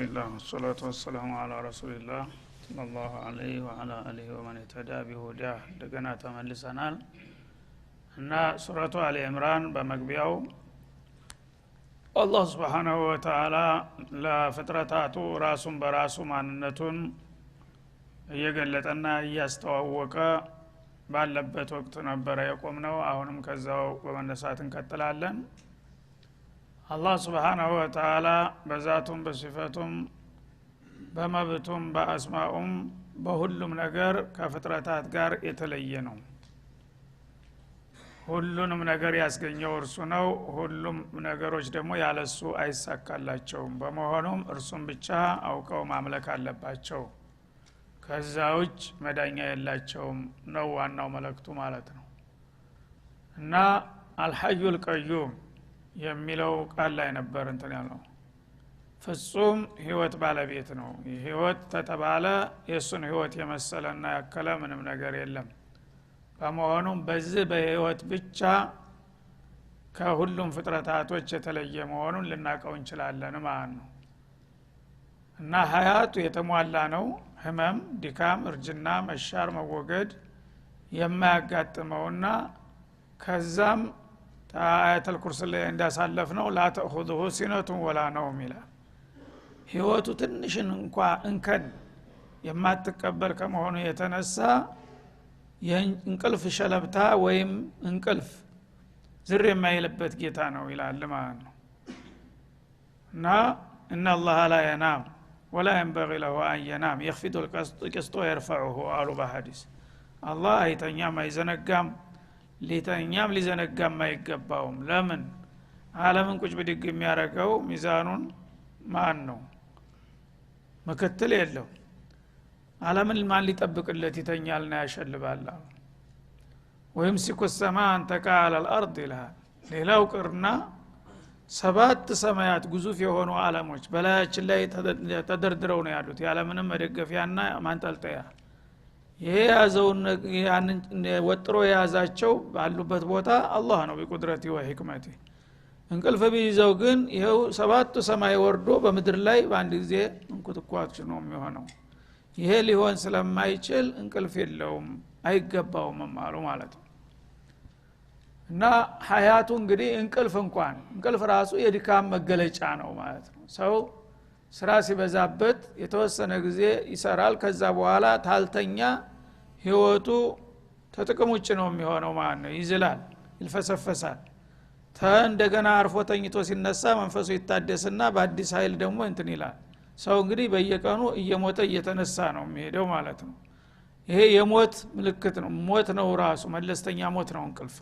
لله والصلاة والسلام على رسول الله صلى الله عليه وعلى آله ومن اهتدى بهداه دقنا تملسنال እና ሱረቱ አሊ ኢምራን በመግቢያው አላህ Subhanahu Wa Ta'ala ለፍጥረታቱ ራሱን በራሱ ማንነቱን እየገለጠና እያስተዋወቀ ባለበት ወቅት ነበር የቆምነው። አሁንም ከዛው በመነሳት እንቀጥላለን። አላህ Subhanahu Wa Ta'ala በዛቱም በሲፈቱም በመብቱም በአስማኡም በሁሉም ነገር ከፍጥረታት ጋር የተለየ ነው። ሁሉንም ነገር ያስገኘው እርሱ ነው። ሁሉም ነገሮች ደግሞ ያለሱ አይሳካላቸውም። በመሆኑም እርሱን ብቻ አውቀው ማምለክ አለባቸው። ከዛውጭ መዳኛ የላቸውም ነው ዋናው መልእክቱ ማለት ነው። እና አልሐዩል ቀዩም የሚለው ቃል ላይ ነበር እንትን ያለው ፍጹም ህይወት ባለቤት ነው። ህይወት ተተባለ የሱን ህይወት የመሰለና ያከለ ምንም ነገር የለም። በመሆኑም በዚህ በህይወት ብቻ ከሁሉም ፍጥረታቶች የተለየ መሆኑን ልናቀው እንችላለን ማለት ነው። እና ሀያቱ የተሟላ ነው። ህመም፣ ድካም፣ እርጅና፣ መሻር፣ መወገድ የማያጋጥመውና ከዛም አያተል ኩርሲ ላይ እንዳሳለፍ ነው ላ ተእኹዙሁ ሲነቱን ወላ ነውም ይላል። ህይወቱ ትንሽን እንኳን እንከን የማትቀበል ከመሆኑ የተነሳ የእንቅልፍ ሸለብታ ወይም እንቅልፍ ዝር የማይልበት ጌታ ነው ይላል ማለት ነው። እና ان الله لا ينام ولا ينبغي له ان ينام يخفض القسط ويرفعه አሉ በሐዲስ። አላህ አይተኛም አይዘነጋም፣ ሊተኛም ሊዘነጋም አይገባውም። ለምን? ዓለምን ቁጭ ብድግ የሚያረጋው ሚዛኑን ማን ነው? መከተል የለው። ዓለምን ማን ሊጠብቅለት ይተኛልና ያሸልባል? ወይም ሲኩሰማ አንተካ አለል አርድ ይላል። ሌላው ቅርና 7 ሰማያት ግዙፍ የሆኑ ዓለሞች በላያችን ላይ ተደርድረው ነው ያሉት ያለምንም መደገፊያና ማንጠልጠያ። ይሄ ያዘውን ያንን ወጥሮ የያዛቸው ባሉበት ቦታ አላህ ነው በቁድረቱ ወህክመቱ። እንቅልፍ ቢይዘው ግን ይሄው 7 ሰማይ ወርዶ በመድር ላይ በአንድ ጊዜ እንቁጥቋጥ ነው የሚሆነው። ይሄ ሊሆን ስለማይችል እንቅልፍ የለውም አይገባውም ማሉ ማለት ነው። እና ሀያቱ እንግዲህ እንቅልፍ ራሱ የድካም መገለጫ ነው ማለት ነው። ሰው ስራ ሲበዛበት የተወሰነ ጊዜ ይሰራል። ከዛ በኋላ ታልተኛ ህይወቱ ተጥቅም ውጭ ነው የሚሆነው ማለት ነው። ይዝላል፣ ይልፈሰፈሳል። እንደገና አርፎ ተኝቶ ሲነሳ መንፈሱ ይታደስና በአዲስ ኃይል ደግሞ እንትን ይላል። ሰው እንግዲህ በየቀኑ እየሞተ እየተነሳ ነው የሚሄደው ማለት ነው። ይሄ የሞት ምልክት ነው። ሞት ነው ራሱ መለስተኛ ሞት ነው እንቅልፍ።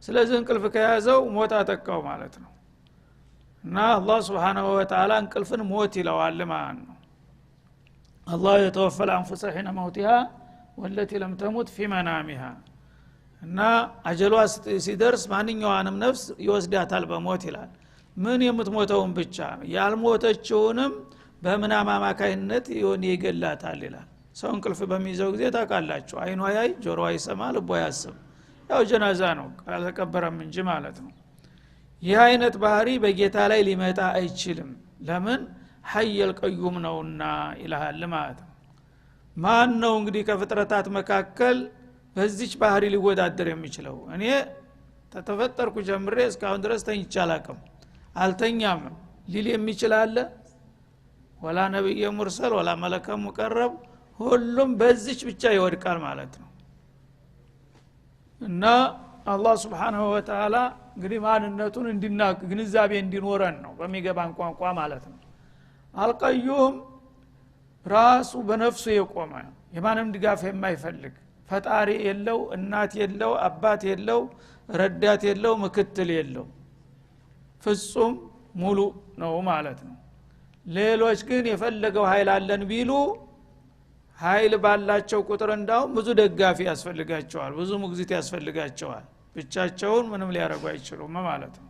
ስለዚህ እንቅልፍ ከያዘው ሞት አጠቃው ማለት ነው። እና አላህ Subhanahu Wa Ta'ala እንቅልፍን ሞት ይለዋል ማለት ነው። አላህ የተወፈለ አንፉሰ ሒነ መውቲሃ ወለቲ ለም ተሙት ፊ መናሚሃ። እና አጀሏ ሲደርስ ማንኛውንም ነፍስ ይወስዳታል በሞት ይላል። ምን የምትሞተውን ብቻ ያልሞተችውንም በምናም አማካይነት ይገላታል ይላል። ሰው እንቅልፍ በሚይዘው ጊዜ ታውቃላችሁ አይኑ ያይ ጆሮው አይሰማ ልቡ ያስብ፣ ያው ጀናዛ ነው ካልተቀበረም እንጂ ማለት ነው። ይህ አይነት ባህሪ በጌታ ላይ ሊመጣ አይችልም። ለምን? ሐየል ቀዩም ነውና ይላል ማለት ነው። ማን ነው እንግዲህ ከፍጥረታት መካከል በዚች ባህሪ ሊወዳደር የሚችለው? እኔ ተተፈጠርኩ ጀምሬ እስካሁን ድረስ ተኝቼ አላቅም አልተኛም ሊል የሚችል አለ? ወላ ነብይ ሙርሰል ወላ መለከ ሙቀረብ፣ ሁሉም በዚች ብቻ ይወድቃል ማለት ነው። እና አላህ Subhanahu Wa Ta'ala እንግዲህ ማንነቱን እንድናቅ ግንዛቤ እንዲኖረን ነው በሚገባን ቋንቋ ማለት ነው። አልቀዩም ራሱ በነፍሱ የቆመ የማንም ድጋፍ የማይፈልግ ፈጣሪ የለው፣ እናት የለው፣ አባት የለው፣ ረዳት የለው፣ ምክትል የለው፣ ፍጹም ሙሉ ነው ማለት ነው። ሌሎች ግን የፈለገው ኃይል አለን ቢሉ ኃይል ባላቸው ቁጥር እንዳው ብዙ ደጋፊ ያስፈልጋቸዋል፣ ብዙ ሙግዚት ያስፈልጋቸዋል። ብቻቸውን ምንም ሊያረጉ አይችሉም ማለት ነው።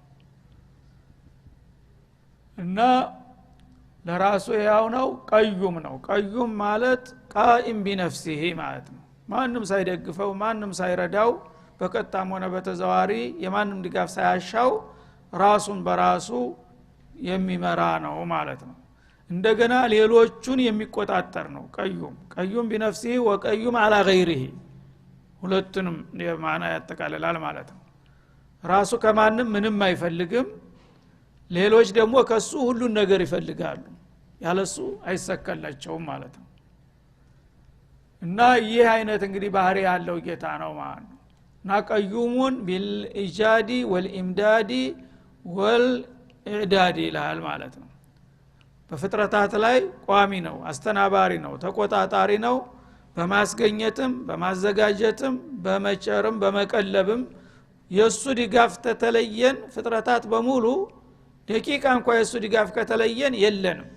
እና ለራሱ ያው ነው፣ ቀዩም ነው። ቀዩም ማለት ቃኢም ቢነፍሲሂ ማለት ነው። ማንም ሳይደግፈው ማንም ሳይረዳው በቀጥታም ሆነ በተዘዋዋሪ የማንም ድጋፍ ሳያሻው ራሱን በራሱ የሚመራ ነው ማለት ነው። እንደገና ሌሎቹን የሚቆጣጠር ነው ቀዩም بنفسه وقيوم على غيره ሁለቱንም የማና ያጠቃልላል ማለት ነው ራሱ ከማንም ምንም አይፈልግም ሌሎች ደግሞ ከሱ ሁሉን ነገር ይፈልጋሉ ያለሱ አይሰከላቸውም ማለት ነው እና ይህ አይነት እንግዲህ ባህሪ ያለው ጌታ ነው ማለት ነው እና ቀዩሙን بالإيجاد والإمداد والإعداد ይላል ማለት ነው በፍጥረታት ላይ ቋሚ ነው አስተናባሪ ነው ተቆጣጣሪ ነው በማስገኘትም በማዘጋጀትም በመጨርም በመቀለብም የሱ ድጋፍ ተተለየን ፍጥረታት በሙሉ ደቂቃ እንኳን የሱ ድጋፍ ከተለየን የለንም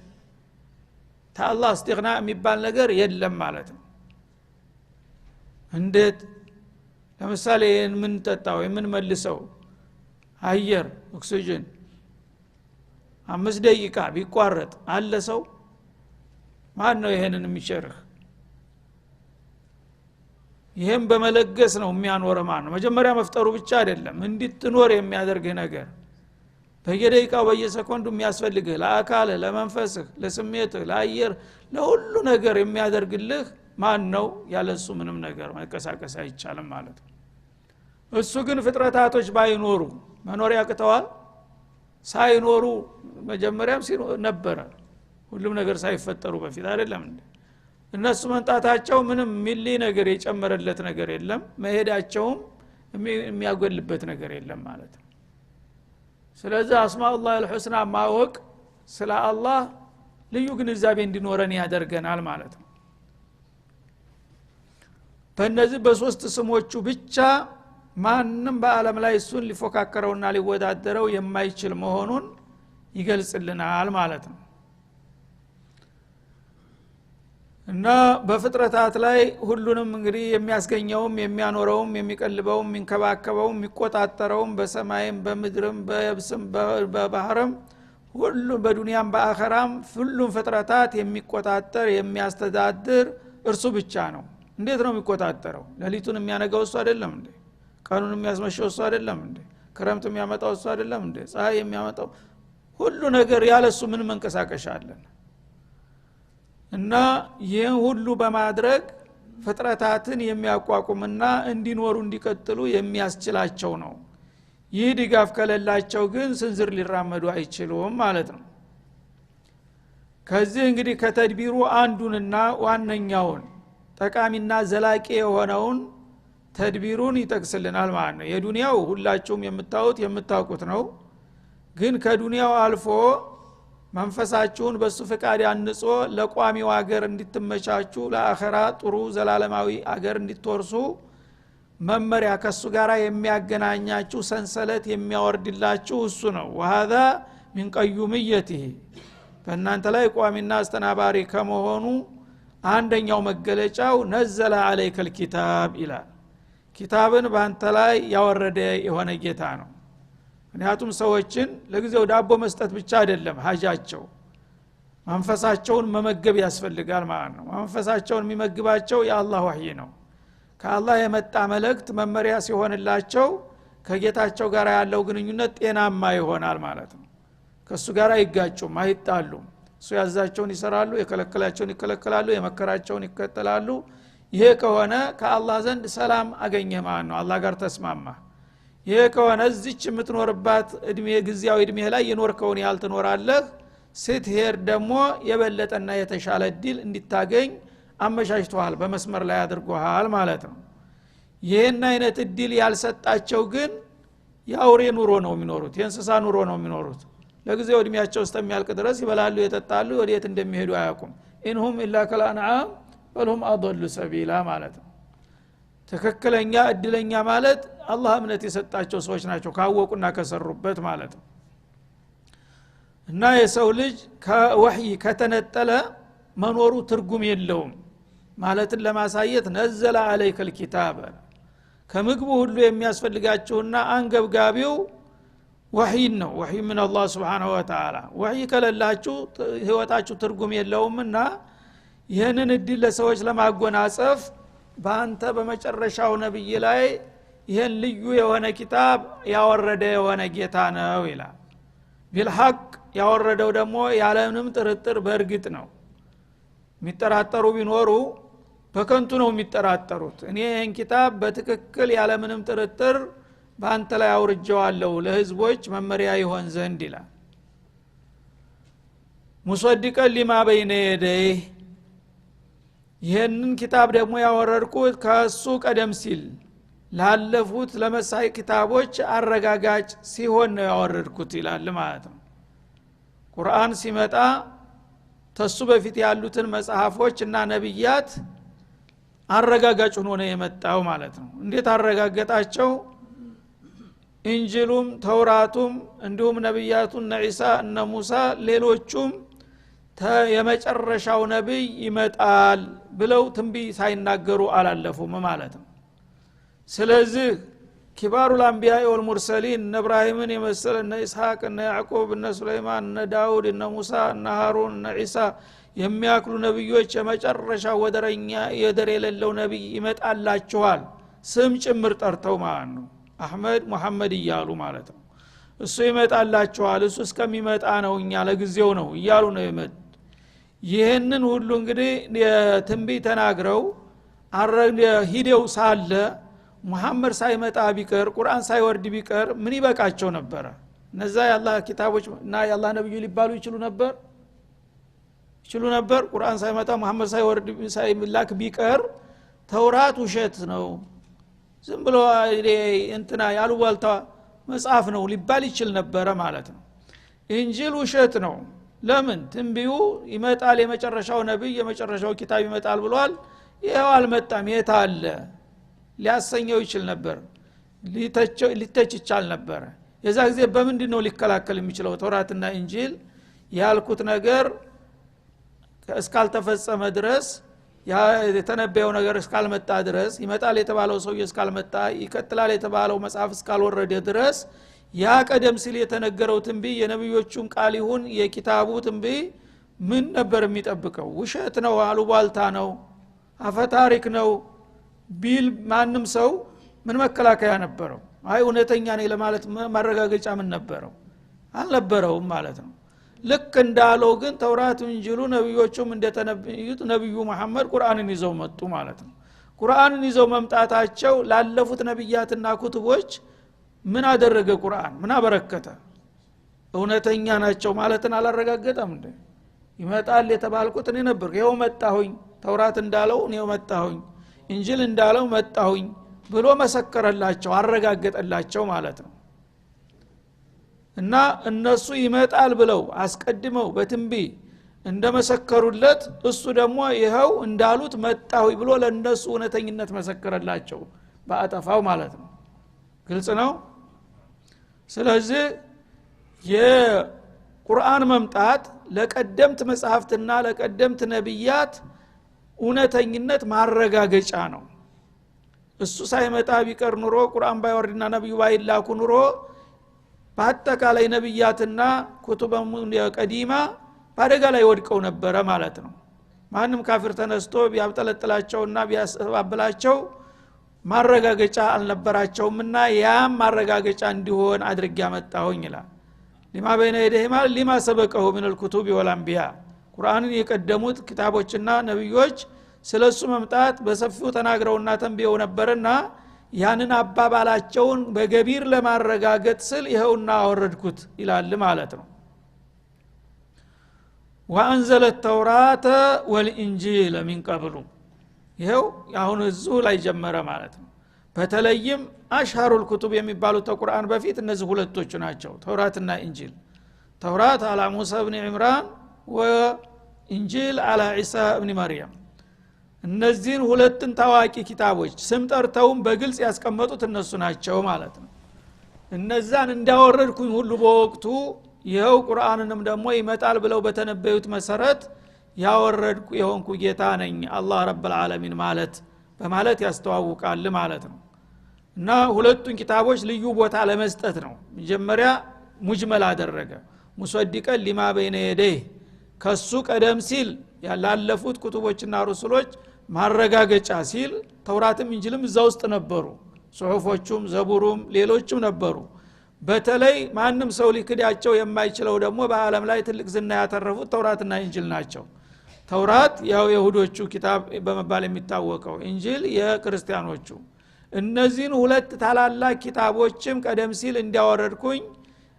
ታአላህ እስትግና የሚባል ነገር የለም ማለት ነው እንዴት ለምሳሌ ምን ተጣው ምን መልሰው አየር ኦክሲጅን 5 ደቂቃ ቢቋረጥ አለ ሰው ማን ነው ይሄንን የሚቸርህ ይሄን በመለገስ ነው የሚያኖር ማን ነው መጀመሪያ መፍጠሩ ብቻ አይደለም እንድትኖር የሚያደርግህ ነገር በየደቂቃው በየሰኮንዱ የሚያስፈልግህ ለአካል ለመንፈስህ ለስሜትህ ለአየር ለሁሉ ነገር የሚያደርግልህ ማን ነው ያለሱ ምንም ነገር መንቀሳቀስ አይቻልም ማለት ነው እሱ ግን ፍጥረታቶች ባይኖሩ መኖር ያቅተዋል ሳይኖሩ መጀመሪያም ነበረ ሁሉም ነገር ሳይፈጠሩ በፊት አይደለም እንዴ እነሱ መንጣታቸው ምንም ሚሊ ነገር የጨመረለት ነገር የለም መሄዳቸውም የሚያጎልበት ነገር የለም ማለት ነው ስለዚህ አስማኡላህ አልሁስና ማወቅ ስለ አላህ ልዩ ግንዛቤ እንዲኖረን ያደርገናል ማለት ነው በእነዚህ በሶስት ስሞቹ ብቻ ማንንም በአለም ላይ እሱን ሊፎካከረውና ሊወዳደረው የማይችል መሆኑን ይገልጽልናል ማለት ነው እና በፍጥረታት ላይ ሁሉንም እንግዲህ የሚያስገኘውም የሚያኖረውም የሚቀልበውም የሚንከባከበውም የሚቆጣጠረውም በሰማይም በምድርም በየብስም በባህርም ሁሉ በዱንያም በአኸራም ሁሉም ፍጥረታት የሚቆጣጠር የሚያስተዳድር እርሱ ብቻ ነው እንዴት ነው የሚቆጣጠረው ለሊቱን የሚያነጋው እሱ አይደለም እንዴ ቀኑን የሚያስመሸው እሱ አይደለም እንዴ ክረምት የሚያመጣው እሱ አይደለም እንዴ ፀሐይ የሚያመጣው ሁሉ ነገር ያለሱ ምን መንቀሳቀሻ አለን እና ይህን ሁሉ በማድረግ ፍጥረታትን የሚያቋቁምና እንዲኖሩ እንዲቀጥሉ የሚያስችላቸው ነው ይህ ድጋፍ ከሌላቸው ግን ስንዝር ሊራመዱ አይችሉም ማለት ነው ከዚህ እንግዲህ ከተድቢሩ አንዱንና ዋነኛውን ጠቃሚና ዘላቂ የሆነውን ተድቢሩን ይጠቅስልናል ማለት ነው የዱንያው ሁላችሁም የምታውቁት ነው ግን ከዱንያው አልፎ መንፈሳችሁን በሱ ፍቃድ አንጾ ለቋሚው አገር እንድትመቻቹ ለአኺራ ጥሩ ዘላለማዊ አገር እንድትወርሱ መመሪያ ከሱ ጋራ የሚያገናኛችሁ ሰንሰለት የሚያወርድላችሁ እሱ ነው وهذا من قيوميته በእናንተ ላይ ቋሚና አስተናባሪ ከመሆኑ አንደኛው መገለጫው ነዘለ عليك الكتاب ይላል ኪታብን ባንተ ላይ ያወረደ የሆነ ጌታ ነው ምክንያቱም ሰዎችን ለጊዜው ዳቦ መስጠት ብቻ አይደለም ሀጃቸው መንፈሳቸውን መመገብ ያስፈልጋል ማለት ነው መንፈሳቸውን የሚመግባቸው የአላህ ወህይ ነው ከአላህ የመጣ መልእክት መመሪያ ሲሆንላቸው ከጌታቸው ጋር ያለው ግንኙነት ጤናማ ይሆናል ማለት ነው ከሱ ጋር አይጋጩም አይጣሉም እሱ ያዛቸውን ይሰራሉ የከለከላቸውን ይከለከላሉ የመከራቸውን ይከተላሉ ይሄ ከሆነ ከአላህ ዘንድ ሰላም አገኘ ማለት ነው አላህ ጋር ተስማማ ይሄ ከሆነ እዚች የምትኖርባት እድሜ ግዚያዊ እድሜ ላይ የኖርከውን ያህል ትኖራለህ ስትሄድ ደግሞ የበለጠና የተሻለ ዲል እንድታገኝ አመቻችቷል በመስመር ላይ አድርጎሃል ማለት ነው ይሄን አይነት ዲል ያልሰጣቸው ግን ያውሬ ኑሮ ነው የሚኖሩት የእንስሳ ኑሮ ነው የሚኖሩት ለጊዜው እድሜያቸው እስከሚያልቅ ድረስ ይበላሉ ይጠጣሉ ወዴት እንደሚሄዱ አያውቁም ኢንሁም ኢላ ከልአንዓም በልሁም አضሉ ሰቢላ ማለት ነው ትክክለኛ እድለኛ ማለት አላህ እምነት የሰጣቸው ሰዎች ናቸው ካወቁና ከሰሩበት ማለት ነው እና የሰው ልጅ ከወህይ ከተነጠለ መኖሩ ትርጉም የለውም ማለትን ለማሳየት ነዘለ عليك الكتاب ከምግቡ ሁሉ የሚያስፈልጋቸውና አንገብጋቢው ወህይ ነው ወህይ من الله سبحانه وتعالى ወህይ ከለላችሁ ህይወታችሁ ትርጉም የለውምና ይሄንን እድል ለሰዎች ለማጎናጸፍ ባንተ በመጨረሻው ነብይ ላይ ይሄን ልዩ የሆነ ኪታብ ያወረደ የሆነ ጌታ ነው ይላል بالحق ያወረደው ደግሞ ያለምንም ጥርጥር በእርግጥ ነው የሚጠራጠሩ ቢኖሩ በከንቱ ነው የሚጠራጠሩት እኔ ይህን ኪታብ በትክክል ያለምንም ጥርጥር በአንተ ላይ አውርጄዋለሁ ለህዝቦች መመሪያ ይሆን ዘንድ ይላል ሙሰድቀን ሊማ በይነ የደይህ ይህንን ኪታብ ደግሞ ያወረድኩት ከሱ ቀደም ሲል ላለፉት ለመሳይ ኪታቦች አረጋጋጭ ሲሆን ነው ያወረድኩት ይላል ማለት ነው ቁርአን ሲመጣ ተሱ በፊት ያሉትን መጽሐፎች እና ነብያት አረጋጋጭ ሆኖ ነው የመጣው ማለት ነው እንዴት አረጋገጣቸው እንጂሉም ተውራቱም እንዲሁም ነብያቱ እነ ኢሳ እነ ሙሳ ሌሎቹም የመጨረሻው ነብይ ይመጣል ብለው ትንቢይ ሳይናገሩ አላለፉም ማለት ነው ስለዚህ ኪባሩል አንቢያ ወልሙርሰሊን እነ ኢብራሂምን የመሰለ እነ ኢስሐቅ እነ ያዕቆብ እነ ሱለይማን እነ ዳውድ እነ ሙሳ እነ ሃሩን እነ ኢሳ የሚያክሉ ነብዮች የመጨረሻው ወደረኛ የደር የሌለው ነብይ ይመጣላችኋል ስም ጭምር ጠርተው ማለት ነው አህመድ ሙሐመድ እያሉ ማለት ነው እሱ ይመጣላችኋል እሱ እስከሚመጣ ነው እኛ ለጊዜው ነው እያሉ ነው ይመጥ ይሄንን ሁሉ እንግዲህ የትንቢይ ተናግረው ሂደው ሳለ ሙሐመድ ሳይመጣ ቢቀር ቁርአን ሳይወርድ ቢቀር ምን ይበቃቸው ነበር እነዛ የአላህ ኪታቦች እና የአላህ ነብዩ ሊባሉ ይችሉ ነበር ቁርአን ሳይመጣ ሙሐመድ ሳይወርድ ሳይላክ ቢቀር ተውራት ውሸት ነው ዝም ብሎ እንትና ያሉባልታ መጽሐፍ ነው ሊባል ይችል ነበር ማለት ነው እንጂል ውሸት ነው ለምን ትንቢዩ ይመጣል የመጨረሻው ነብይ የመጨረሻው ኪታብ ይመጣል ብሏል ይሄው አልመጣም የታለ ሊያሰኘው ይችል ነበር ሊተች ይቻል ነበር የዛ ጊዜ በምንድነው ሊከላከል የሚችለው ተውራትና እንጂል ያልኩት ነገር እስካልተፈጸመ ድረስ ያ የተነበየው ነገር እስካልመጣ ድረስ ይመጣል የተባለው ሰው እስካልመጣ ይከተላል የተባለው መጽሐፍ እስካልወረደ ድረስ ያ ቀደም ሲል የተነገረው ትንቢይ የነብዮቹም ቃል ይሁን የኪታቡ ትንቢይ ምን ነበር የሚጠብቀው ውሸት ነው አሉባልታ ነው አፈታሪክ ነው ቢል ማንም ሰው ምን መከላከያ ነበረው አይ እውነተኛ ነኝ ለማለት ማረጋገጫ ምን ነበረው አልነበረውም ማለት ነው ልክ እንዳለው ግን ተውራቱ እንጂሉ ነብዮቹም እንደተነበዩት ነብዩ መሐመድ ቁርአንን ይዘው መጡ ማለት ነው ቁርአንን ይዘው መምጣታቸው ላለፉት ነብያትና ኩቱቦች ምን አደረገ ቁርአን ምን አበረከተ እውነተኛ ናቸው ማለትን አላረጋገጠም እንዴ ይመጣል የተባልኩት እኔ ነበር ይሄው መጣሁኝ ተውራት እንዳለው እኔው መጣሁኝ እንጂል እንዳለው መጣሁኝ ብሎ መሰከረላቸው አረጋገጠላቸው ማለት ነው እና እነሱ ይመጣል ብለው አስቀድመው በትንቢይ እንደመሰከሩለት እሱ ደግሞ ይሄው እንዳሉት መጣሁኝ ብሎ ለነሱ እውነተኝነት መሰከረላቸው በአጠፋው ማለት ነው ግልጽ ነው ስለዚህ የቁርአን መምጣት ለቀደምት መጽሐፍትና ለቀደምት ነብያት እውነተኝነት ማረጋገጫ ነው እሱ ሳይመጣ ቢቀር ኑሮ ቁርአን ባይወርድና ነብዩ ባይላኩ ኑሮ በአጠቃላይ ነብያትና ኩቱበም ቀዲማ ባደጋ ላይ ወድቀው ነበረ ማለት ነው ማንም ካፊር ተነስቶ ቢያብጠለጥላቸውና ቢያስባብላቸው ማረጋገጫ አልነበራቸውምና ያም ማረጋገጫ እንዲሆን አድርግ ያመጣሁኝ ይላል ሊማ በይነ የደህማ ሊማ ሰበቀሁ ምን الكتب والانبياء ቁርአንን የቀደሙት ክታቦችና ነብዮች ስለሱ መምጣት በሰፊው ተናግረውና ተንብየው ነበርና ያንን አባባላቸውን በገቢር ለማረጋገጥ ስል ይሄውና አወረድኩት ይላል ማለት ነው وانزل التوراة والانجيل من قبل ይሄው አሁን እዙ ላይ ጀመረ ማለት ነው በተለይም አሽሃሩል ኩቱብ የሚባሉት ቁርአን በፊት እነዚህ ሁለቶች ናቸው ተውራትና እንጂል ተውራት አላ ሙሳ ኢብኑ ኢምራን ወኢንጂል አላ ኢሳ ኢብኑ መርየም እነዚህን ሁለቱን ታዋቂ ኪታቦች ስም ጠርተውም በግልጽ ያስቀመጡት እነሱ ናቸው ማለት ነው እነዛን እንዳወረድኩኝ ሁሉ በወቅቱ ይሄው ቁርአንንም ደግሞ ይመጣል ብለው በተነበዩት መሰረት ያወረድኩ የሆንኩ ጌታ ነኝ አላህ ረብል ዓለሚን ማለት በማለት ያስተዋውቃል ማለት ነው እና ሁለቱን ኪታቦች ልዩ ቦታ ለመስጠት ነው መጀመሪያ ሙጅመል አደረገ ሙሰድቀን ሊማ በይነ የደህ ከሱ ቀደም ሲል ያላለፉት ኩቱቦችና ሩሱሎች ማረጋገጫ ሲል ተውራትም እንጂልም እዛ ውስጥ ነበሩ ሱሑፎቹም ዘቡሩም ሌሎችም ነበሩ በተለይ ማንም ሰው ሊክዳቸው የማይችለው ደግሞ በአለም ላይ ትልቅ ዝና ያተረፉት ተውራትና እንጂል ናቸው። ተውራት ያው የይሁዶቹ ኪታብ በመባል የሚታወቀው፣ እንጂል የክርስቲያኖቹ። እነዚህን ሁለት ታላላቅ ኪታቦችም ቀደም ሲል እንዲያወረድኩኝ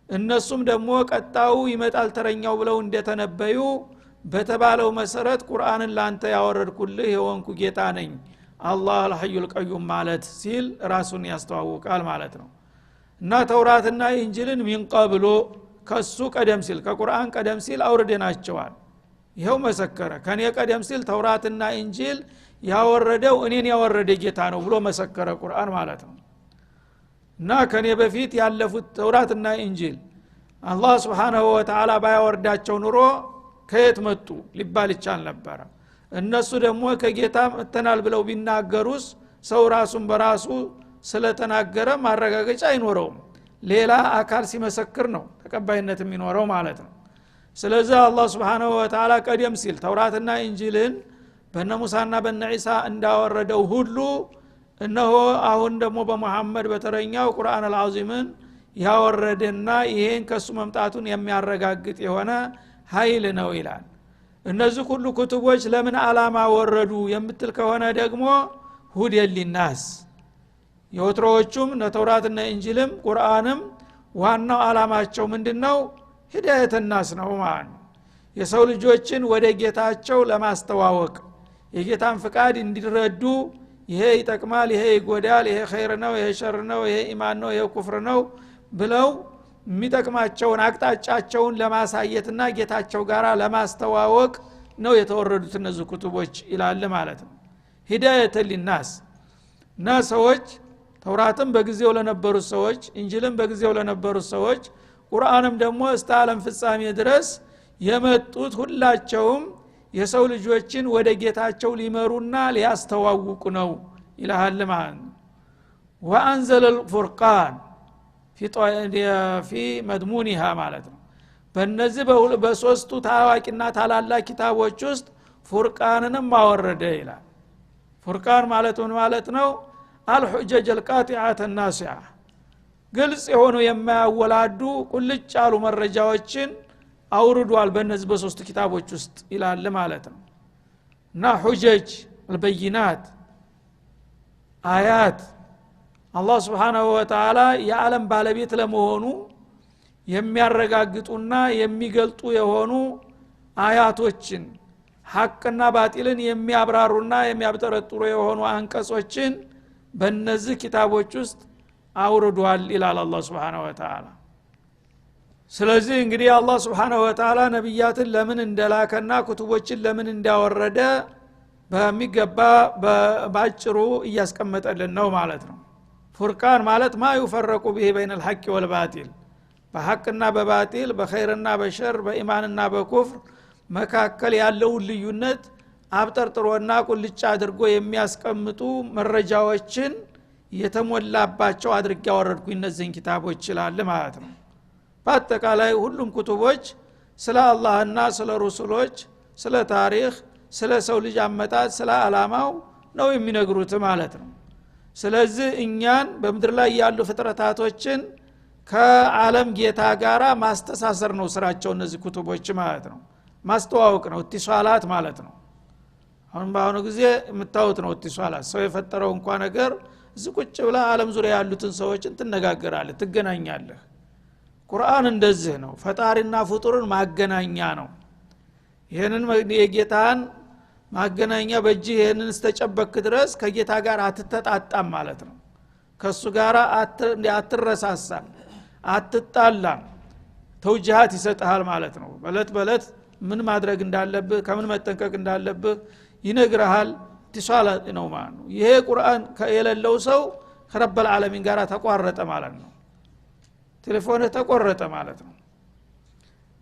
እነሱም ደግሞ ቀጣው ይመጣል ተረኛው ብለው እንደተነበዩ በተባለው መሰረት ቁርአንን ላንተ ያወረድኩልህ የወንኩ ጌታ ነኝ አላህ አልሐዩል ቀዩም ማለት ሲል ራሱን ያስተዋውቃል ማለት ነው። እና ተውራትና እንጂልን ሚን ቀብሎ ከሱ ቀደም ሲል ከቁርአን ቀደም ሲል አውርደናቸዋል። ይሄው መሰከረ። ከኔ ቀደም ሲል ተውራትና እንጂል ያወረደው እኔን ያወረደ ጌታ ነው ብሎ መሰከረ ቁርአን ማለት ነው። እና ከኔ በፊት ያለፉት ተውራትና እንጂል አላህ Subhanahu Wa Ta'ala ባያወርዳቸው ኑሮ ከየት መጡ ሊባል ይቻል ነበር። እነሱ ደግሞ ከጌታ መተናል ብለው ቢናገሩስ ሰው ራሱን በራሱ ስለተናገረ ማረጋገጫ አይኖረውም። ሌላ አካል ሲመሰክር ነው ተቀባይነት የሚኖረው ማለት ነው። ስለዚህ አላህ Subhanahu Wa Ta'ala ቀደም ሲል ተውራትና እንጂልን በነ ሙሳና በነ ኢሳ እንዳወረደው ሁሉ እነሆ አሁን ደግሞ በመሐመድ በተረኛው ቁርአን አልዓዚምን ያወረደና ይሄን ከሱ መምጣቱን የሚያረጋግጥ የሆነ ኃይል ነው ይላል። እነዚህ ሁሉ ኩቱቦች ለምን ዓላማ ወረዱ የምትል ከሆነ ደግሞ ሁደል ሊናስ የወትሮዎቹም ተውራትና እንጂልም ቁርአንም ዋናው ዓላማቸው ምንድነው? ሂዳየተ ናስ ነው ማለት ነው። የሰው ልጆችን ወደ ጌታቸው ለማስተዋወቅ የጌታን ፍቃድ እንዲረዱ ይሄ ይጠቅማል፣ ይሄ ይጎዳል፣ ይሄ ኸይር ነው፣ ይሄ ሸር ነው፣ ይሄ ኢማን ነው፣ ይሄ ኩፍር ነው ብለው የሚጠቅማቸውን አቅጣጫቸውን ለማሳየትና ጌታቸው ጋር ለማስተዋወቅ ነው የተወረዱት እነዚህ ኩቱቦች ይላል ማለት ነው። ሂዳየተ ሊናስ እና ሰዎች ተውራትም በጊዜው ለነበሩት ሰዎች እንጂልም በጊዜው ለነበሩት ሰዎች ቁርአንም ደግሞ እስከ ዓለም ፍጻሜ ድረስ የመጡት ሁላቸውም የሰው ልጆችን ወደ ጌታቸው ሊመሩና ሊያስተዋውቁ ነው ይላል ማለት ነው። ወአንዘለ الفرقان في مضمونها ማለት ነው። በእነዚህ በሶስቱ ታዋቂና ታላላቅ ኪታቦች ውስጥ ፉርቃንንም አወረደ ይላል። ፉርቃን ማለት ምን ማለት ነው? الحجج القاطعه الناصعه ግልጽ የሆኑ የማያወላዱ ቁልጭ ያሉ መረጃዎችን አውርዷል በእነዚህ በሶስቱ ኪታቦች ውስጥ ይላል ማለት ነው። እና ሁጀጅ البينات አያት አላህ Subhanahu Wa Ta'ala የዓለም ባለቤት ለመሆኑ የሚያረጋግጡና የሚገልጡ የሆኑ አያቶችን ሐቅና ባጢልን የሚያብራሩና የሚያብጠረጥሩ የሆኑ አንቀጾችን በእነዚህ ኪታቦች ውስጥ አውርዷል ይላል አላህ Subhanahu Wa Ta'ala። ስለዚህ እንግዲህ አላህ Subhanahu Wa Ta'ala ነብያትን ለምን እንደላከና ኩቱቦችን ለምን እንዳወረደ በሚገባ ባጭሩ እያስቀመጠልን ነው ማለት ነው። ፉርቃን ማለት ማ ይፈረቁ به بين الحق والباطل በሐቅና በባጢል በኸይርና በሸር በኢማንና በኩፍር መካከል ያለው ልዩነት አብጠርጥሮና ቁልጭ አድርጎ የሚያስቀምጡ መረጃዎችን የተሞላባቸው አድርጌ ያወረድኩኝ እነዚህን ኪታቦች ይላል ማለት ነው። በአጠቃላይ ሁሉም ኩቱቦች ስለ አላህና ስለ ረሱሎች፣ ስለ ታሪክ፣ ስለ ሰው ልጅ አመጣጥ፣ ስለ አላማው ነው የሚነግሩት ማለት ነው። ስለዚህ እኛን በመድር ላይ ያሉ ፍጥረታቶችን ከዓለም ጌታ ጋራ ማስተሳሰር ነው ስራቸው እነዚህ ኩቱቦች ማለት ነው። ማስተዋወቅ ነው፣ ኢትሷላት ማለት ነው። አሁን በአሁኑ ጊዜ የምታዩት ነው ኢትሷላት። ሰው የፈጠረው እንኳን ነገር እዚህ ቁጭ ብላ ዓለም ዙሪያ ያሉትን ሰዎችን ትነጋገራለህ፣ ትገናኛለህ። ቁርአን እንደዚህ ነው፣ ፈጣሪና ፍጡርን ማገናኛ ነው። ይሄንን የጌታን ማገናኛ በእጅ ይሄንን እስተጨበክ ድረስ ከጌታ ጋር አትተጣጣም ማለት ነው። ከሱ ጋር አትረሳሳም፣ አትጣላም፣ ተውጅሃት ይሰጣል ማለት ነው። በለት ምን ማድረግ እንዳለብህ ከምን መጠንቀቅ እንዳለብህ ይነግርሃል። ኢትሷላት ነው ማለት ነው። ይሄ ቁርአን የሌለው ሰው ከረበል ዓለሚን ጋር ተቋረጠ ማለት ነው። ቴሌፎን ተቆረጠ ማለት ነው።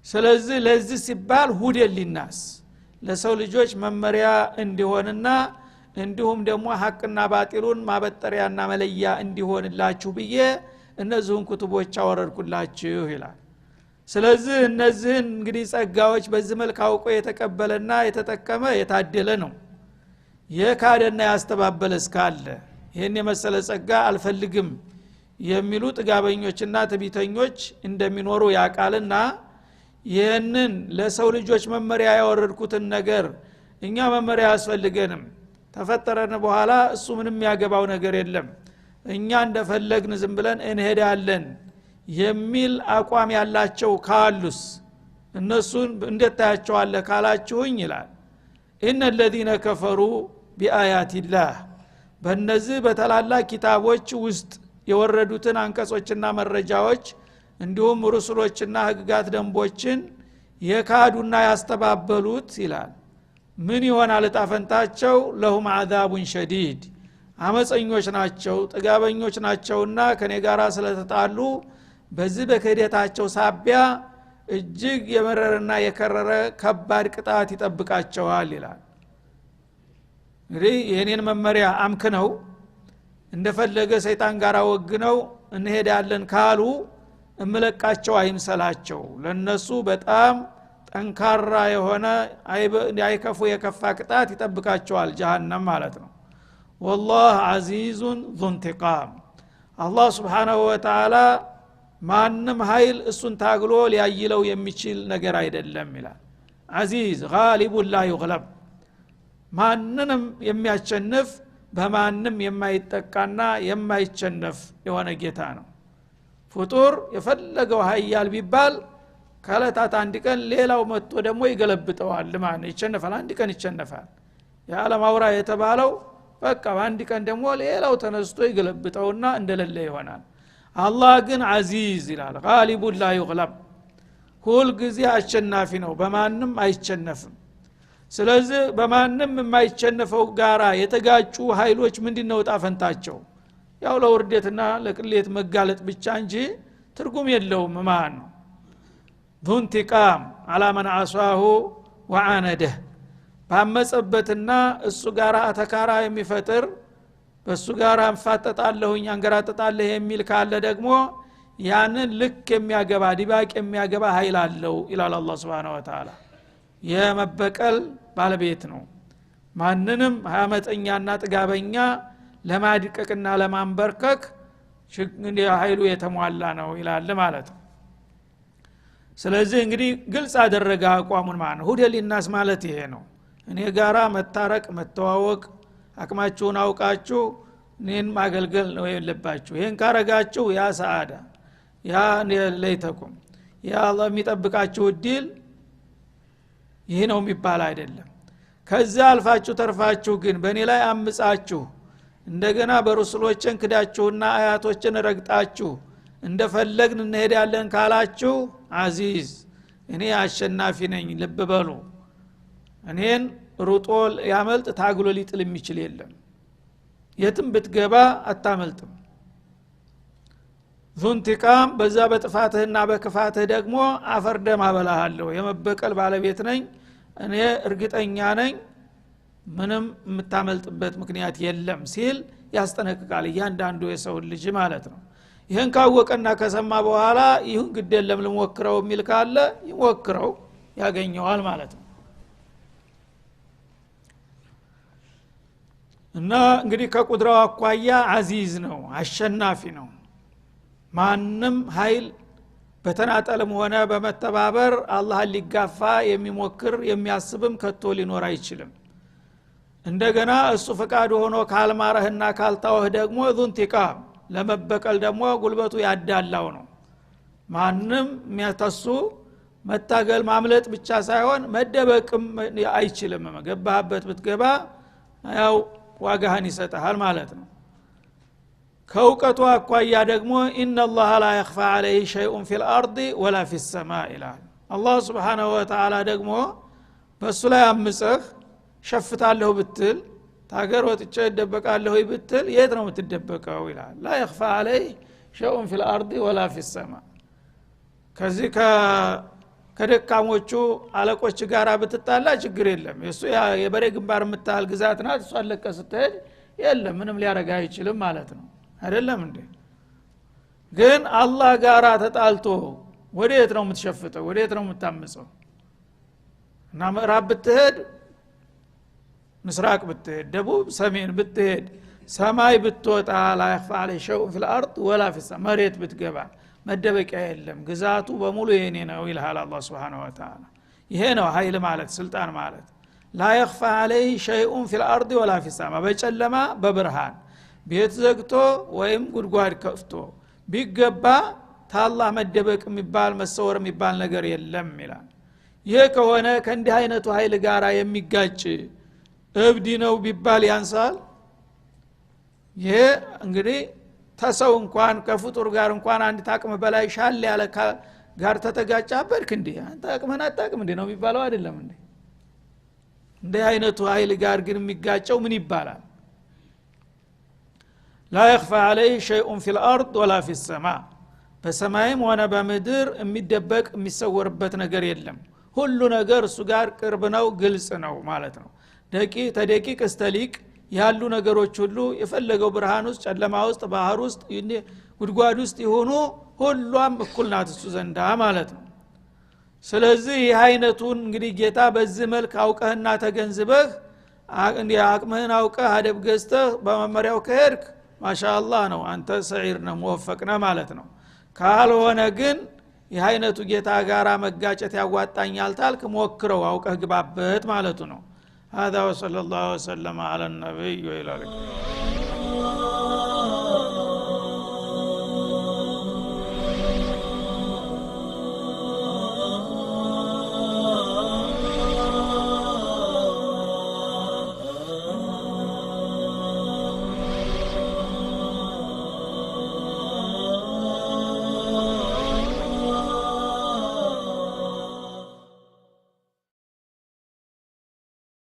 ስለዚህ ለዚህ ሲባል ሁደል ሊናስ ለሰው ልጆች መመሪያ እንዲሆንና እንዲሁም ደግሞ ሐቅና ባጢሉን ማበጠሪያና መለያ እንዲሆንላችሁ ብዬ እነዚህን ኩቱቦች አወረድኩላችሁ ይላል። ስለዚህ እነዚህን እንግዲህ ጸጋዎች በዚህ መልኩ አውቆ የተቀበለና የተጠቀመ የታደለ ነው። የካደና ያስተባበለ እስካለ ይሄን የመሰለ ጸጋ አልፈልግም የሚሉ ጥጋበኞችና ትቢተኞች እንደሚኖሩ ያቃልና ይህንን ለሰው ልጆች መመሪያ ያወረድኩትን ነገር እኛ መመሪያ ያስፈልገንም ተፈጠረን በኋላ እሱ ምንም ያገባው ነገር የለም እኛ እንደፈለግን ዝም ብለን እንሄዳለን የሚል አቋም ያላቸው ካሉስ እነሱን እንዴት ታያቸዋለህ ካላችሁኝ ይላል ኢነ الذين كفروا بآيات الله በእነዚህ በተላላቅ ኪታቦች ውስጥ የወረዱትን አንቀጾችና መረጃዎች እንዲሁም ሩሱሎችና ህግጋት ደንቦችን የካዱና ያስተባበሉት ይላል ምን ይሆናል ጣፈንታቸው ለሁም አዛቡን ሸዲድ አመፀኞች ናቸው ጥጋበኞች ናቸውና ከኔ ጋራ ስለተጣሉ በዚህ በከደታቸው ሳቢያ እጅግ የመረረና የከረረ ከባድ ቅጣት ይጠብቃቸዋል ይላል እንግዲህ የኔን መመሪያ አምክነው እንደፈለገ ሰይጣን ጋር ወግነው እንሄዳለን ካሉ እምለቃቸው አይምሰላቸው ለነሱ በጣም ጠንካራ የሆነ አይከፉ የከፋ ቅጣት ይጠብቃቸዋል ጀሃነም ማለት ነው والله عزيز ذو انتقام الله سبحانه وتعالى ማንም ኃይል እሱን ታግሎ ሊያይለው የሚችል ነገር አይደለም ይላል አዚዝ غالب لا يغلب ማንንም የሚያሸንፍ በማንም የማይጠቃና የማይቸነፍ የሆነ ጌታ ነው ፍጡር የፈለገው ኃያል ቢባል ካለታት አንድ ቀን ሌላው መጥቶ ደግሞ ይገለብጠዋል ማለት ይቸነፋል አንድ ቀን ይቸነፋል የዓለም አውራ የተባለው በቃ አንድ ቀን ደግሞ ሌላው ተነስቶ ይገለብጠውና እንደሌለ ይሆናል አላህ ግን አዚዝ ይላል غالب لا يغلب ሁል ጊዜ አሸናፊ ነው በማንም አይቸነፍም ስለዚህ በማንም የማይቸነፈው ጋራ የተጋጩ ኃይሎች ምንድነው ጣፈንታቸው ያው ለውርደትና ለቅሌት መጋለጥ ብቻ እንጂ ትርጉም የለውም ማን ነው ذو انتقام على من عصاه وعانده ባመጸበትና እሱ ጋራ አተካራ የሚፈጥር በሱ ጋራ እንፋጠጣለሁኝ አንገራጠጣለህ የሚል ካለ ደግሞ ያንን ልክ የሚያገባ ዲባቅ የሚያገባ ኃይል አለው ኢላላ አላህ Subhanahu Wa Ta'ala የመበቀል ባለቤት ነው ማንንም አመፀኛና ጥጋበኛ ለማድቀቅና ለማንበርከክ ኃይሉ የተሟላ ነው ይላል ማለት ነው ስለዚህ እንግዲህ ግልጽ አደረገ አቋሙን ማለት ነው ሁደ ሊናስ ማለት ይሄ ነው እኔ ጋራ መታረቅ መተዋወቅ አቅማችሁን አውቃችሁ እኔን ማገልገል ነው የለባችሁ ይሄን ካረጋችሁ ያ ሰዓዳ ያ ለይተኩም ያ አላህ የሚጠብቃችሁ ዲል ይሄ ነው የሚባል አይደለም ከዛ አልፋችሁ ተርፋችሁ ግን በእኔ ላይ አምጻችሁ እንደገና በሩሱሎችን ክዳችሁና አያቶችን ረግጣችሁ እንደፈለግን እንሄዳለን ካላችሁ አዚዝ እኔ አሸናፊ ነኝ ልብ በሉ እኔን ሩጦ ያመልጥ ታግሎ ሊጥል የሚችል የለም የትም ብትገባ አታመልጥም ذو انتقام በዛ በጥፋትህና በክፋትህ ደግሞ አፈርደም አበላሃለሁ የመበቀል ባለቤት ነኝ እኔ እርግጠኛ ነኝ ምንም የምታመልጥበት ምክንያት የለም ሲል ያስጠነቅቃል እያንዳንዱ የሰው ልጅ ማለት ነው ይሄን ካወቀና ከሰማ በኋላ ይሁን ግድ የለም ልሞክረው የሚል ካለ ይሞክረው ያገኘዋል ማለት ነው እና እንግዲህ ከቁድራው አኳያ አዚዝ ነው አሸናፊ ነው ማንም ኃይል በተናጠልም ሆነ በመተባበር አላህን ሊጋፋ የሚሞክር የሚያስብም ከቶ ሊኖር አይችልም እንደገና እሱ ፈቃድ ሆኖ ካልማረህና ካልታወህ ደግሞ ذو انتقام ለመበቀል ደግሞ ጉልበቱ ያዳላው ነው ማንም የሚያተሱ መታገል ማምለጥ ብቻ ሳይሆን መደበቅም አይችልም ገባህበት ብትገባ ያው ዋጋህን ይሰጣል ማለት ነው ከውቀቱ አኳያ ደግሞ ኢነ الله لا يخفى عليه شيء في الارض ولا في السماء ይላል አላህ Subhanahu Wa Ta'ala ደግሞ በሱ ላይ አምፀህ ሸፍታለሁ ብትል ታገር ወጥቼ ደበቃለሁ ብትል የት ነው የምትደበቀው ይላል لا يخفى عليه شيء في الارض ولا في السماء ከዚህ ከደካሞቹ አለቆች ጋራ ብትጣላ ችግር የለም እሱ የበሬ ግንባር የምታል ግዛት ናት እሱ አለቀ ስትሄድ የለም ምንም ሊያረጋ አይችልም ማለት ነው አይደለም እንዴ ግን አላህ ጋራ ተጣልቶ ወዴት ነው የምትሸፍተው ወዴት ነው የምታመፀው እና ምዕራብ ብትሄድ ምስራቅ ብትሄድ ደቡብ ሰሜን ብትሄድ ሰማይ ብትወጣ لا يخفى عليه شيء في الارض ولا في السماء መሬት ብትገባ መደበቂያ የለም ግዛቱ በሙሉ የኔ ነው ይልሃል አላህ Subhanahu Wa Ta'ala ይሄ ነው ኃይል ማለት ስልጣን ማለት لا يخفى عليه شيء في الارض ولا في السماء በጨለማ በብርሃን ቤት ዘግቶ ወይም ጉድጓድ ከፍቶ ቢገባ ታላህ መደበቅ የሚባል መሰወር የሚባል ነገር የለም ይላል ይሄ ከሆነ ከእንዲህ አይነቱ ኃይል ጋራ የሚጋጭ እብድ ነው ቢባል ያንሳል ይሄ እንግዲህ ተሰው እንኳን ከፍጡር ጋር እንኳን አንድ ታቅም በላይ ሻል ያለ ጋር ተተጋጫበርክ እንዴ አንተ አቅመና አጣቅም እንዴ ነው የሚባለው አይደለም እንዴ እንደ አይነቱ ኃይል ጋር ግን የሚጋጨው ምን ይባላል لا يخفى عليه شيء في الارض ولا في السماء በሰማይም ሆነ በምድር የሚደበቅ የሚሰወርበት ነገር የለም ሁሉ ነገር እሱ ጋር ቅርብ ነው ግልጽ ነው ማለት ነው ተደቂቅ እስተሊቅ ያሉ ነገሮች ሁሉ የፈለገው ብርሃን ውስጥ ጨለማ ውስጥ ባህር ውስጥ ጉድጓድ ውስጥ ይሆኑ ሁሉም እኩል ናት እሱ ዘንዳ ማለት ነው ስለዚህ ይህ አይነቱን እንግዲህ ጌታ በዚህ መልክ አውቀህና ተገንዝበህ አቅምህን አውቀህ አደብ ገዝተህ በመመሪያው ከሄድክ ማሻአላህ ነው አንተ ሰዒር ነው ሙወፈቅና ማለት ነው ካልሆነ ግን ይህ አይነቱ ጌታ ጋራ መጋጨት ያዋጣኛል ታልክ ሞክረው አውቀህ ግባበት ማለቱ ነው هذا وصلى الله وسلم على النبي وإلى اللقاء